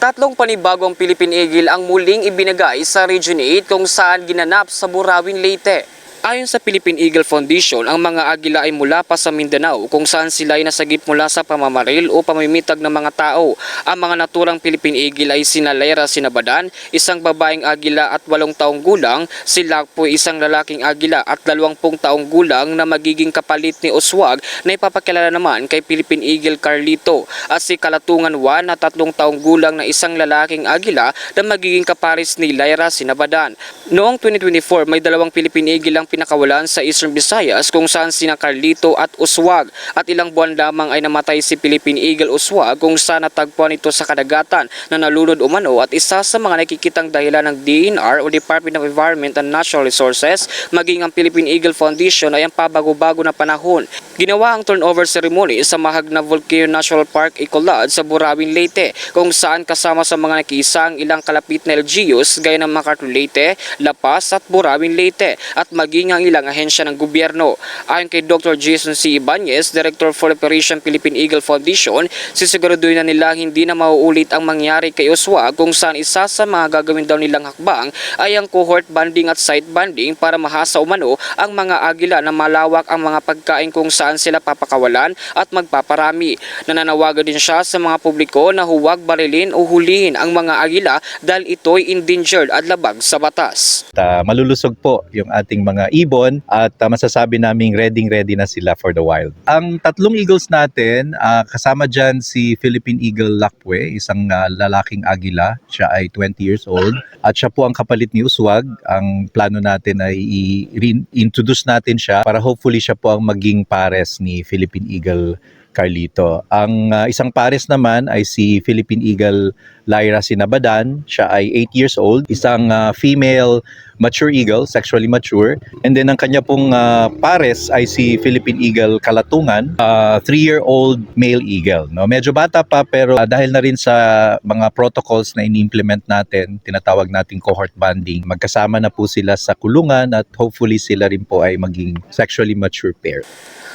Tatlong panibagong Philippine Eagle ang muling ibinagay sa Region 8 kung saan ginanap sa Burawin, Leyte. Ayon sa Philippine Eagle Foundation, ang mga agila ay mula pa sa Mindanao kung saan sila ay nasagip mula sa pamamaril o pamimitag ng mga tao. Ang mga naturang Philippine Eagle ay sina Lyra Sinabadan, isang babaeng agila at 8 taong gulang, si Lakpo, isang lalaking agila at 20 taong gulang na magiging kapalit ni Oswag na ipapakilala naman kay Philippine Eagle Carlito, at si Kalatungan Juan na 3 taong gulang na isang lalaking agila na magiging kapares ni Lyra Sinabadan. Noong 2024, may 2 Philippine Eagle ang pinakawalan sa Eastern Visayas kung saan sina Carlito at Oswag, at ilang buwan lamang ay namatay si Philippine Eagle Oswag kung saan natagpuan ito sa kadagatan na nalunod umano, at isa sa mga nakikitang dahilan ng DENR o Department of Environment and Natural Resources maging ang Philippine Eagle Foundation ay ang pabago-bago na panahon. Ginawa ang turnover ceremony sa Mahag na Volcano National Park Ecolodge sa Burawin, Leyte, kung saan kasama sa mga nakiisa ang ilang kalapit na LGUs gaya ng MacArthur Leyte, La Paz at Burawin, Leyte, at maging ang ilang ahensya ng gobyerno. Ayon kay Dr. Jason C. Ibanez, Director for Operation Philippine Eagle Foundation, sisiguraduhin na nila hindi na mauulit ang mangyari kay Oswag, kung saan isa sa mga gagawin daw nilang hakbang ay ang cohort banding at site banding para mahasa umano ang mga agila na malawak ang mga pagkain kung saan sila papakawalan at magpaparami. Nananawagan din siya sa mga publiko na huwag barilin o hulihin ang mga agila dahil ito'y endangered at labag sa batas. Malulusog po yung ating mga ibon at masasabi naming ready na sila for the wild. Ang 3 eagles natin, kasama dyan si Philippine Eagle Lakpwe, isang lalaking agila. Siya ay 20 years old at siya po ang kapalit ni Uswag. Ang plano natin ay i-introduce natin siya para hopefully siya po ang maging pares ni Philippine Eagle Carlito. Ang isang pares naman ay si Philippine Eagle Lyra Sinabadan. Siya ay 8 years old, isang female mature eagle, sexually mature. And then ang kanya pong pares ay si Philippine Eagle Kalatungan, 3-year-old male eagle. No? Medyo bata pa pero dahil na rin sa mga protocols na ini-implement natin, tinatawag nating cohort banding, magkasama na po sila sa kulungan at hopefully sila rin po ay maging sexually mature pair.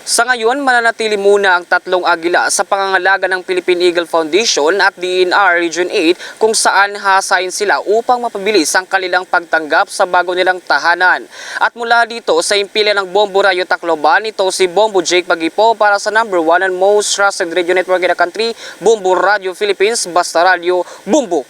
Sa ngayon, mananatili muna ang 3 agila sa pangangalaga ng Philippine Eagle Foundation at DENR Region 8 kung saan hasain sila upang mapabilis ang kanilang pagtanggap sa bago nilang tahanan. At mula dito sa impila ng Bombo Radio Tacloban, ito si Bombo Jake Pagipo para sa number 1 and most trusted radio network in the country, Bombo Radio Philippines, Basta Radio, Bombo